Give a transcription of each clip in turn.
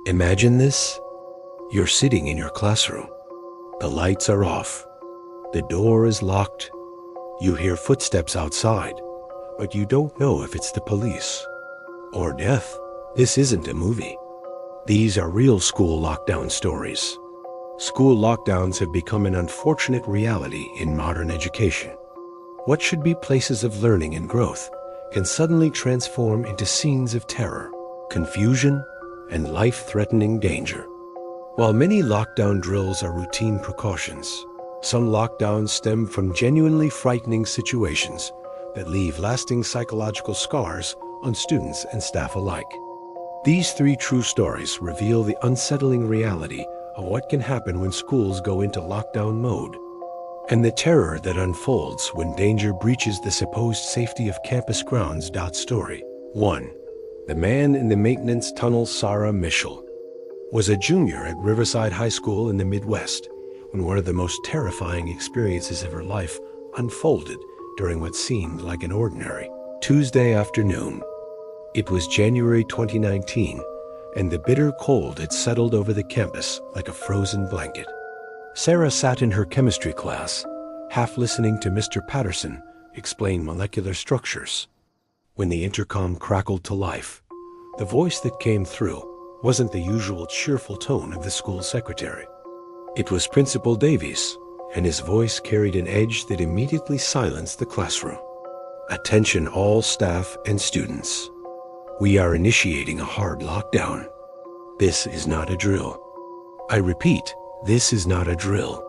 Imagine this. You're sitting in your classroom. The lights are off. The door is locked. You hear footsteps outside, but you don't know if it's the police or death. This isn't a movie. These are real school lockdown stories. School lockdowns have become an unfortunate reality in modern education. What should be places of learning and growth can suddenly transform into scenes of terror, confusion, and life-threatening danger. While many lockdown drills are routine precautions, some lockdowns stem from genuinely frightening situations that leave lasting psychological scars on students and staff alike. These three true stories reveal the unsettling reality of what can happen when schools go into lockdown mode, and the terror that unfolds when danger breaches the supposed safety of campus grounds. Story 1. The man in the maintenance tunnel. Sarah Michel was a junior at Riverside High School in the Midwest when one of the most terrifying experiences of her life unfolded during what seemed like an ordinary Tuesday afternoon. It was January 2019, and the bitter cold had settled over the campus like a frozen blanket. Sarah sat in her chemistry class, half listening to Mr. Patterson explain molecular structures. When the intercom crackled to life, the voice that came through wasn't the usual cheerful tone of the school secretary. It was Principal Davies, and his voice carried an edge that immediately silenced the classroom. Attention all staff and students. We are initiating a hard lockdown. This is not a drill. I repeat, this is not a drill.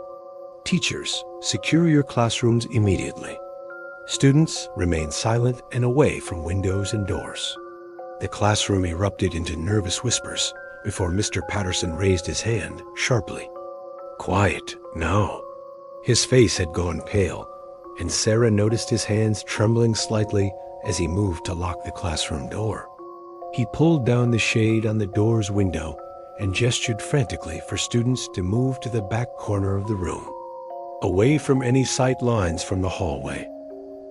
Teachers, secure your classrooms immediately. Students, remain silent and away from windows and doors. The classroom erupted into nervous whispers before Mr. Patterson raised his hand sharply. Quiet, now. His face had gone pale, and Sarah noticed his hands trembling slightly as he moved to lock the classroom door. He pulled down the shade on the door's window and gestured frantically for students to move to the back corner of the room, away from any sight lines from the hallway.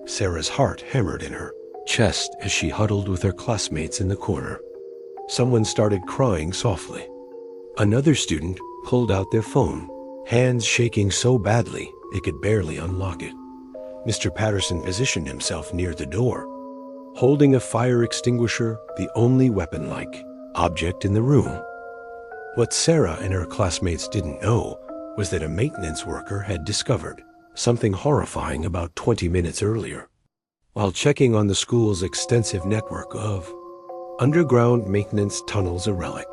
Sarah's heart hammered in her chest as she huddled with her classmates in the corner. Someone started crying softly. Another student pulled out their phone, hands shaking so badly they could barely unlock it. Mr. Patterson positioned himself near the door, holding a fire extinguisher, the only weapon-like object in the room. What Sarah and her classmates didn't know was that a maintenance worker had discovered something horrifying about 20 minutes earlier, while checking on the school's extensive network of underground maintenance tunnels, a relic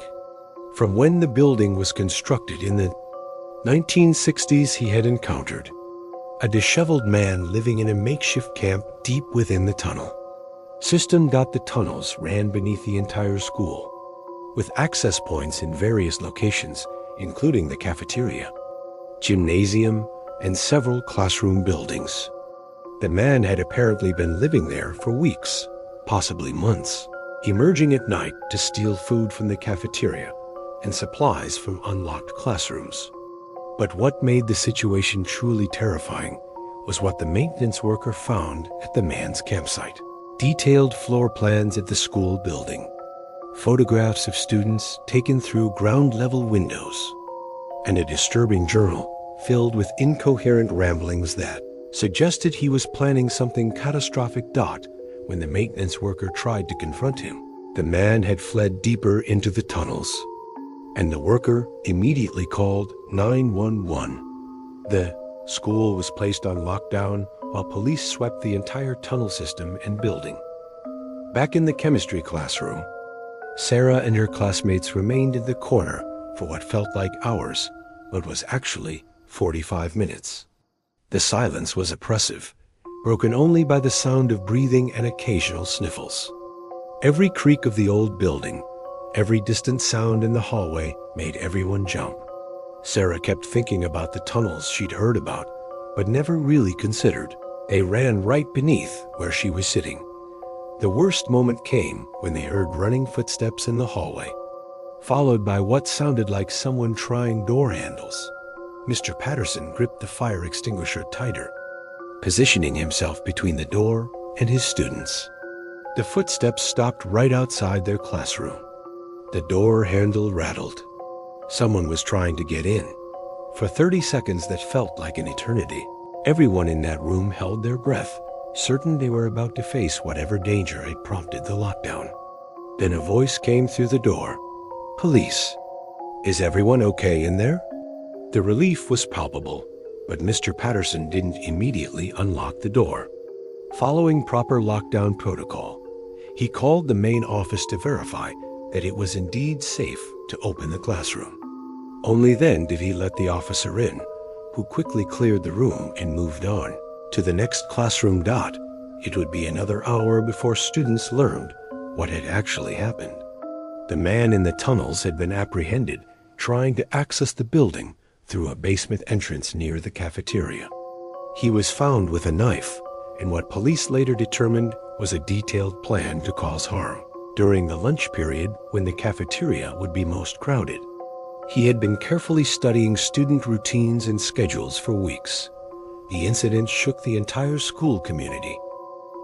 from when the building was constructed in the 1960s. He had encountered a disheveled man living in a makeshift camp deep within the tunnel system. The tunnels ran beneath the entire school, with access points in various locations, including the cafeteria, gymnasium, and several classroom buildings. The man had apparently been living there for weeks, possibly months, emerging at night to steal food from the cafeteria and supplies from unlocked classrooms. But what made the situation truly terrifying was what the maintenance worker found at the man's campsite. Detailed floor plans at the school building, photographs of students taken through ground-level windows, and a disturbing journal filled with incoherent ramblings that suggested he was planning something catastrophic. When the maintenance worker tried to confront him, the man had fled deeper into the tunnels, and the worker immediately called 911. The school was placed on lockdown while police swept the entire tunnel system and building. Back in the chemistry classroom, Sarah and her classmates remained in the corner for what felt like hours, but was actually 45 minutes. The silence was oppressive, broken only by the sound of breathing and occasional sniffles. Every creak of the old building, every distant sound in the hallway made everyone jump. Sarah kept thinking about the tunnels she'd heard about, but never really considered. They ran right beneath where she was sitting. The worst moment came when they heard running footsteps in the hallway, followed by what sounded like someone trying door handles. Mr. Patterson gripped the fire extinguisher tighter, positioning himself between the door and his students. The footsteps stopped right outside their classroom. The door handle rattled. Someone was trying to get in. For 30 seconds that felt like an eternity, everyone in that room held their breath, certain they were about to face whatever danger had prompted the lockdown. Then a voice came through the door. "Police. Is everyone okay in there?" The relief was palpable, but Mr. Patterson didn't immediately unlock the door. Following proper lockdown protocol, he called the main office to verify that it was indeed safe to open the classroom. Only then did he let the officer in, who quickly cleared the room and moved on. To the next classroom dot, it would be another hour before students learned what had actually happened. The man in the tunnels had been apprehended trying to access the building through a basement entrance near the cafeteria. He was found with a knife and what police later determined was a detailed plan to cause harm during the lunch period when the cafeteria would be most crowded. He had been carefully studying student routines and schedules for weeks. The incident shook the entire school community.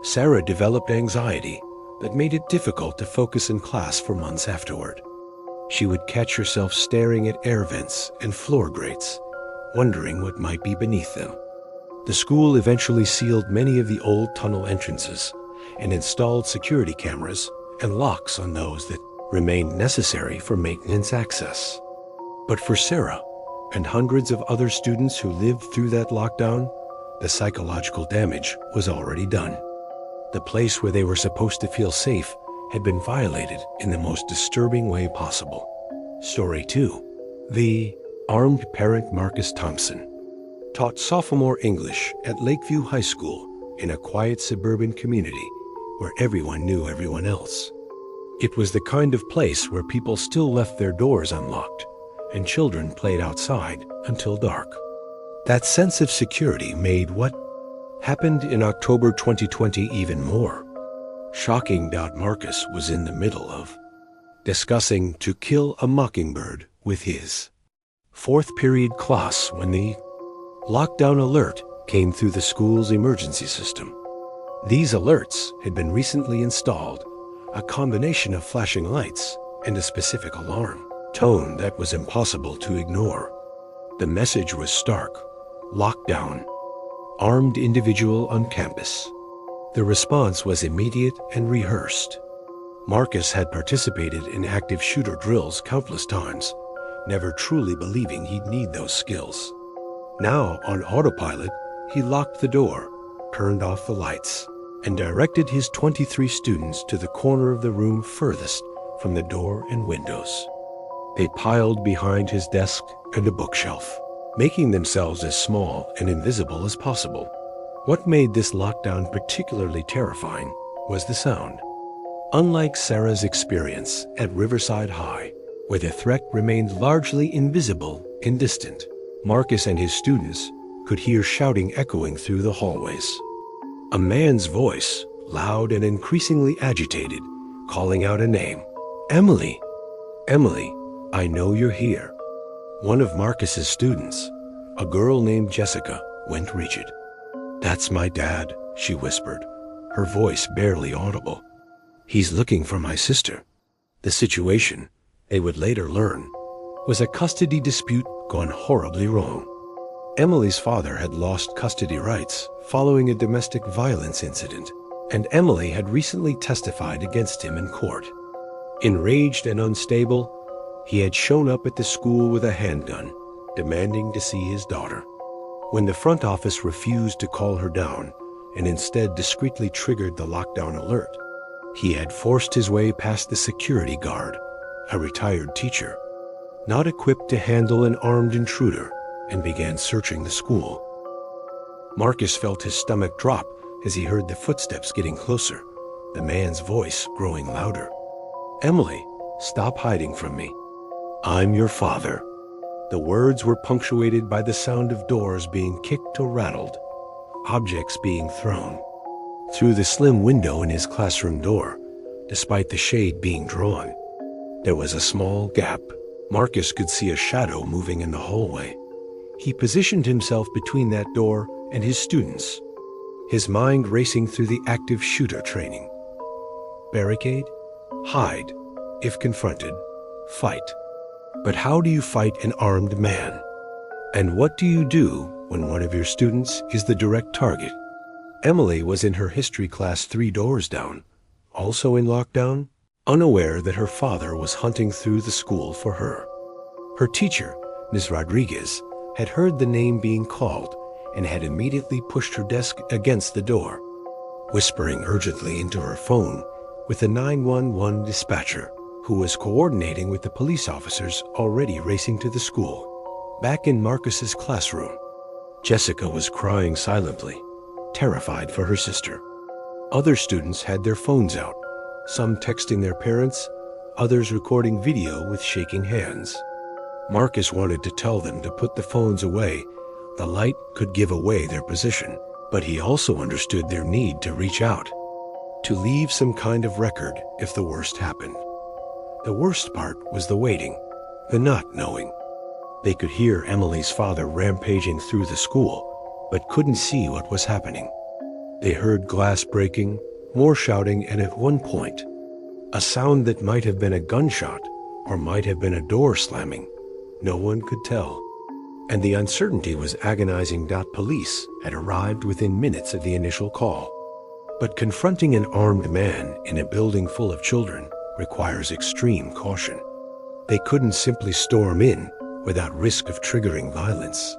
Sarah developed anxiety that made it difficult to focus in class for months afterward. She would catch herself staring at air vents and floor grates, wondering what might be beneath them. The school eventually sealed many of the old tunnel entrances and installed security cameras and locks on those that remained necessary for maintenance access. But for Sarah and hundreds of other students who lived through that lockdown, the psychological damage was already done. The place where they were supposed to feel safe had been violated in the most disturbing way possible. Story 2. The armed parent Marcus Thompson taught sophomore English at Lakeview High School in a quiet suburban community where everyone knew everyone else. It was the kind of place where people still left their doors unlocked and children played outside until dark. That sense of security made what happened in October 2020 even more shocking. Marcus was in the middle of discussing To Kill a Mockingbird with his fourth period class when the lockdown alert came through the school's emergency system. These alerts had been recently installed, a combination of flashing lights and a specific alarm tone that was impossible to ignore. The message was stark: lockdown, armed individual on campus. The response was immediate and rehearsed. Marcus had participated in active shooter drills countless times, never truly believing he'd need those skills. Now, on autopilot, he locked the door, turned off the lights, and directed his 23 students to the corner of the room furthest from the door and windows. They piled behind his desk and a bookshelf, making themselves as small and invisible as possible. What made this lockdown particularly terrifying was the sound. Unlike Sarah's experience at Riverside High, where the threat remained largely invisible and distant, Marcus and his students could hear shouting echoing through the hallways. A man's voice, loud and increasingly agitated, calling out a name. "Emily! Emily, I know you're here." One of Marcus's students, a girl named Jessica, went rigid. "That's my dad," she whispered, her voice barely audible. "He's looking for my sister." The situation, they would later learn, was a custody dispute gone horribly wrong. Emily's father had lost custody rights following a domestic violence incident, and Emily had recently testified against him in court. Enraged and unstable, he had shown up at the school with a handgun, demanding to see his daughter. When the front office refused to call her down and instead discreetly triggered the lockdown alert, he had forced his way past the security guard, a retired teacher, not equipped to handle an armed intruder, and began searching the school. Marcus felt his stomach drop as he heard the footsteps getting closer, the man's voice growing louder. "Emily, stop hiding from me. I'm your father." The words were punctuated by the sound of doors being kicked or rattled, objects being thrown. Through the slim window in his classroom door, despite the shade being drawn, there was a small gap. Marcus could see a shadow moving in the hallway. He positioned himself between that door and his students, his mind racing through the active shooter training. Barricade? Hide, if confronted. fight. But how do you fight an armed man? And what do you do when one of your students is the direct target? Emily was in her history class 3 doors down, also in lockdown, unaware that her father was hunting through the school for her. Her teacher, Ms. Rodriguez, had heard the name being called and had immediately pushed her desk against the door, whispering urgently into her phone with the 911 dispatcher, who was coordinating with the police officers already racing to the school. Back in Marcus's classroom, Jessica was crying silently, terrified for her sister. Other students had their phones out, some texting their parents, others recording video with shaking hands. Marcus wanted to tell them to put the phones away. The light could give away their position, but he also understood their need to reach out, to leave some kind of record if the worst happened. The worst part was the waiting, the not knowing. They could hear Emily's father rampaging through the school, but couldn't see what was happening. They heard glass breaking, more shouting, and at one point, a sound that might have been a gunshot or might have been a door slamming. No one could tell. And the uncertainty was agonizing. Police had arrived within minutes of the initial call. But confronting an armed man in a building full of children requires extreme caution. They couldn't simply storm in without risk of triggering violence.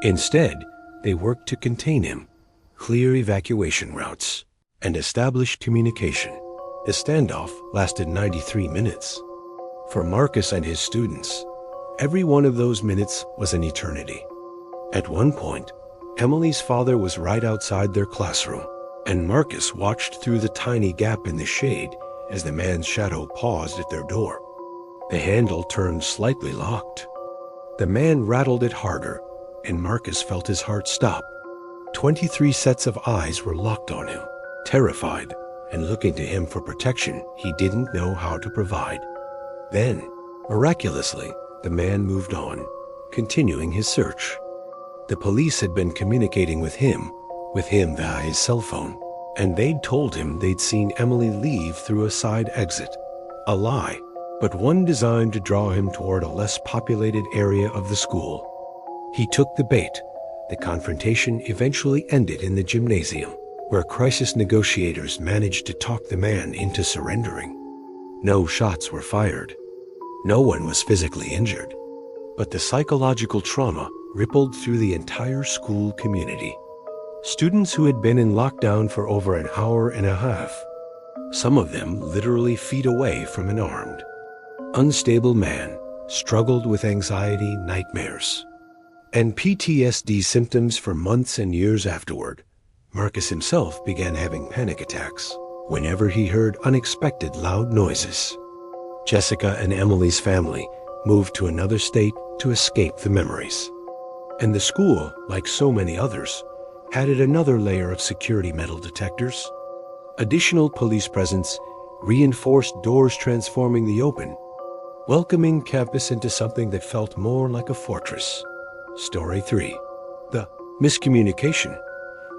Instead, they worked to contain him, clear evacuation routes, and establish communication. The standoff lasted 93 minutes. For Marcus and his students, every one of those minutes was an eternity. At one point, Emily's father was right outside their classroom, and Marcus watched through the tiny gap in the shade as the man's shadow paused at their door. The handle turned slightly locked. The man rattled it harder, and Marcus felt his heart stop. 23 sets of eyes were locked on him, terrified, and looking to him for protection he didn't know how to provide. Then, miraculously, the man moved on, continuing his search. The police had been communicating with him via his cell phone, and they'd told him they'd seen Emily leave through a side exit. A lie, but one designed to draw him toward a less populated area of the school. He took the bait. The confrontation eventually ended in the gymnasium, where crisis negotiators managed to talk the man into surrendering. No shots were fired. No one was physically injured, but the psychological trauma rippled through the entire school community. Students who had been in lockdown for over an hour and a half, some of them literally feet away from an armed, unstable man, struggled with anxiety, nightmares, and PTSD symptoms for months and years afterward. Marcus himself began having panic attacks whenever he heard unexpected loud noises. Jessica and Emily's family moved to another state to escape the memories. And the school, like so many others, added another layer of security metal detectors. Additional police presence, reinforced doors transforming the open, welcoming campus into something that felt more like a fortress. Story 3. The miscommunication.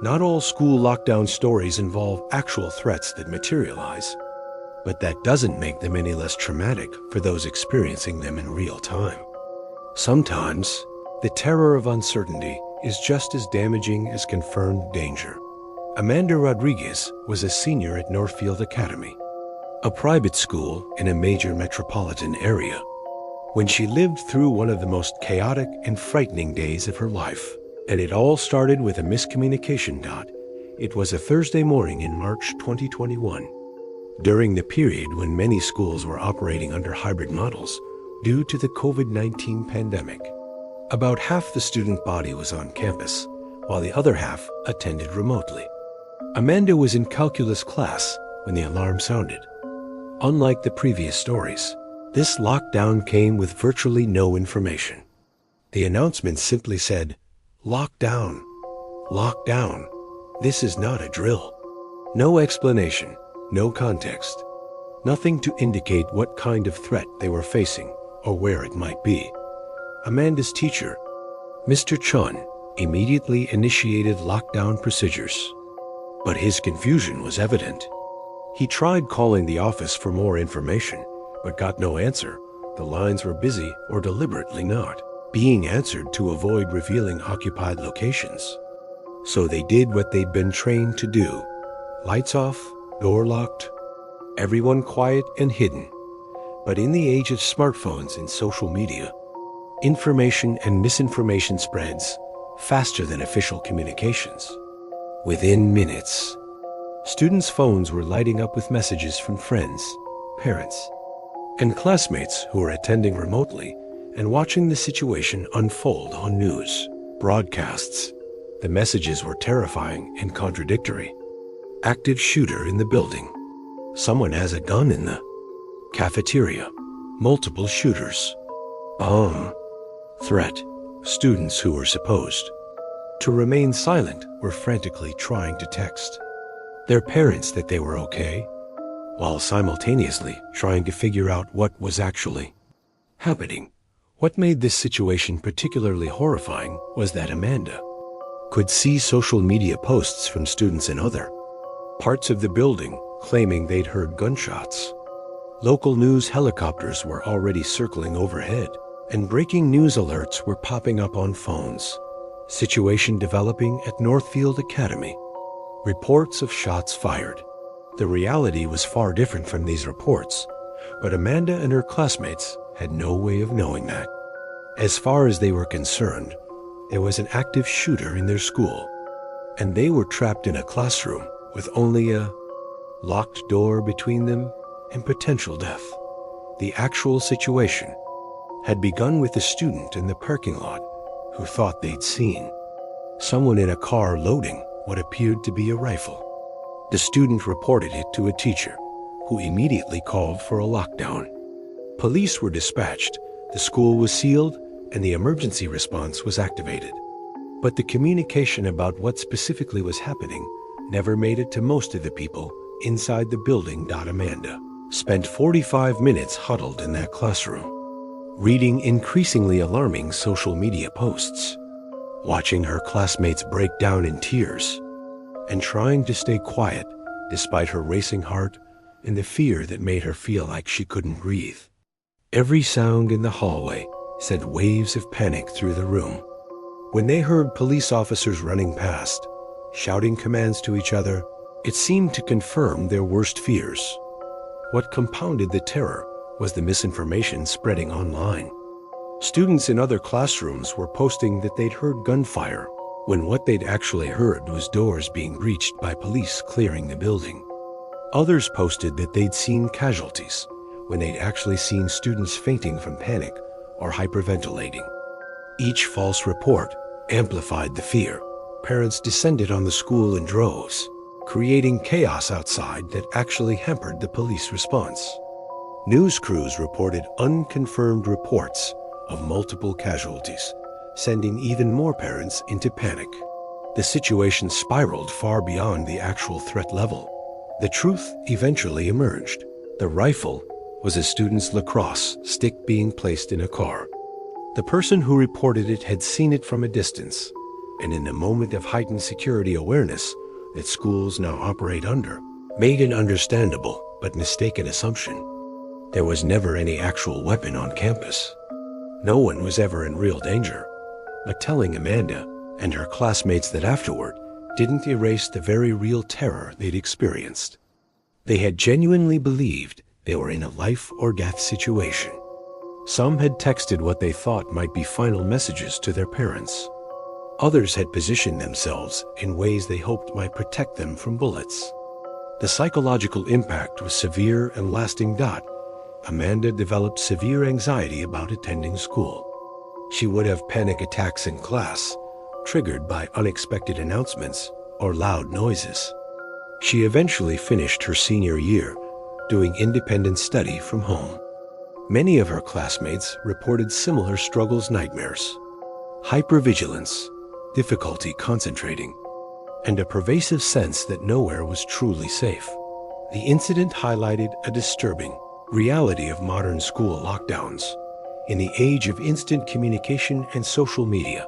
Not all school lockdown stories involve actual threats that materialize, but that doesn't make them any less traumatic for those experiencing them in real time. Sometimes, the terror of uncertainty is just as damaging as confirmed danger. Amanda Rodriguez was a senior at Northfield Academy, a private school in a major metropolitan area, when she lived through one of the most chaotic and frightening days of her life. And it all started with a miscommunication. It was a Thursday morning in March 2021, during the period when many schools were operating under hybrid models due to the COVID-19 pandemic. About half the student body was on campus, while the other half attended remotely. Amanda was in calculus class when the alarm sounded. Unlike the previous stories, this lockdown came with virtually no information. The announcement simply said, "Lockdown. Lockdown. This is not a drill." No explanation, no context, nothing to indicate what kind of threat they were facing or where it might be. Amanda's teacher, Mr. Chun, immediately initiated lockdown procedures. But his confusion was evident. He tried calling the office for more information, but got no answer. the lines were busy or deliberately not, being answered to avoid revealing occupied locations. So they did what they'd been trained to do. Lights off, door locked, everyone quiet and hidden. But in the age of smartphones and social media, information and misinformation spreads faster than official communications. Within minutes, students' phones were lighting up with messages from friends, parents, and classmates who were attending remotely and watching the situation unfold on news broadcasts. The messages were terrifying and contradictory. Active shooter in the building. Someone has a gun in the cafeteria. Multiple shooters. Bomb. Threat. Students who were supposed to remain silent were frantically trying to text their parents that they were okay, while simultaneously trying to figure out what was actually happening. What made this situation particularly horrifying was that Amanda could see social media posts from students in other parts of the building claiming they'd heard gunshots. Local news helicopters were already circling overhead, and breaking news alerts were popping up on phones. Situation developing at Northfield Academy. Reports of shots fired. The reality was far different from these reports, but Amanda and her classmates had no way of knowing that. As far as they were concerned, there was an active shooter in their school, and they were trapped in a classroom with only a locked door between them and potential death. The actual situation had begun with a student in the parking lot who thought they'd seen someone in a car loading what appeared to be a rifle. The student reported it to a teacher, who immediately called for a lockdown. Police were dispatched, the school was sealed, and the emergency response was activated. But the communication about what specifically was happening never made it to most of the people inside the building. Amanda spent 45 minutes huddled in that classroom, reading increasingly alarming social media posts, watching her classmates break down in tears, and trying to stay quiet despite her racing heart and the fear that made her feel like she couldn't breathe. Every sound in the hallway sent waves of panic through the room. When they heard police officers running past, shouting commands to each other, it seemed to confirm their worst fears. What compounded the terror was the misinformation spreading online. Students in other classrooms were posting that they'd heard gunfire, when what they'd actually heard was doors being breached by police clearing the building. Others posted that they'd seen casualties, when they'd actually seen students fainting from panic or hyperventilating. Each false report amplified the fear. Parents descended on the school in droves, creating chaos outside that actually hampered the police response. News crews reported unconfirmed reports of multiple casualties, sending even more parents into panic. The situation spiraled far beyond the actual threat level. The truth eventually emerged. The rifle was a student's lacrosse stick being placed in a car. The person who reported it had seen it from a distance, and in a moment of heightened security awareness that schools now operate under, made an understandable but mistaken assumption. There was never any actual weapon on campus. No one was ever in real danger. But telling Amanda and her classmates that afterward didn't erase the very real terror they'd experienced. They had genuinely believed they were in a life or death situation. Some had texted what they thought might be final messages to their parents. Others had positioned themselves in ways they hoped might protect them from bullets. The psychological impact was severe and lasting. Amanda developed severe anxiety about attending school. She would have panic attacks in class, triggered by unexpected announcements or loud noises. She eventually finished her senior year doing independent study from home. Many of her classmates reported similar struggles, nightmares, hypervigilance, difficulty concentrating, and a pervasive sense that nowhere was truly safe. The incident highlighted a disturbing reality of modern school lockdowns. In the age of instant communication and social media,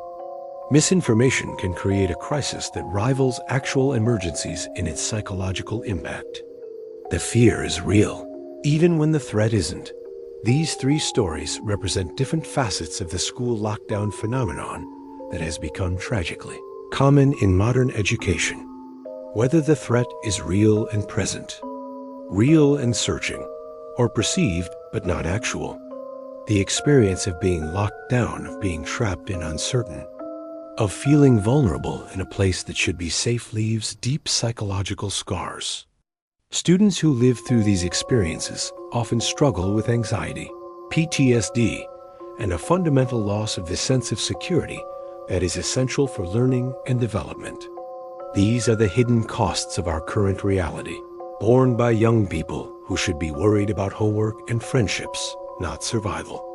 misinformation can create a crisis that rivals actual emergencies in its psychological impact. The fear is real, even when the threat isn't. These three stories represent different facets of the school lockdown phenomenon that has become tragically common in modern education. Whether the threat is real and present, real and searching, or perceived but not actual, the experience of being locked down, of being trapped and uncertain, of feeling vulnerable in a place that should be safe leaves deep psychological scars. Students who live through these experiences often struggle with anxiety, PTSD, and a fundamental loss of the sense of security that is essential for learning and development. These are the hidden costs of our current reality, borne by young people who should be worried about homework and friendships, not survival.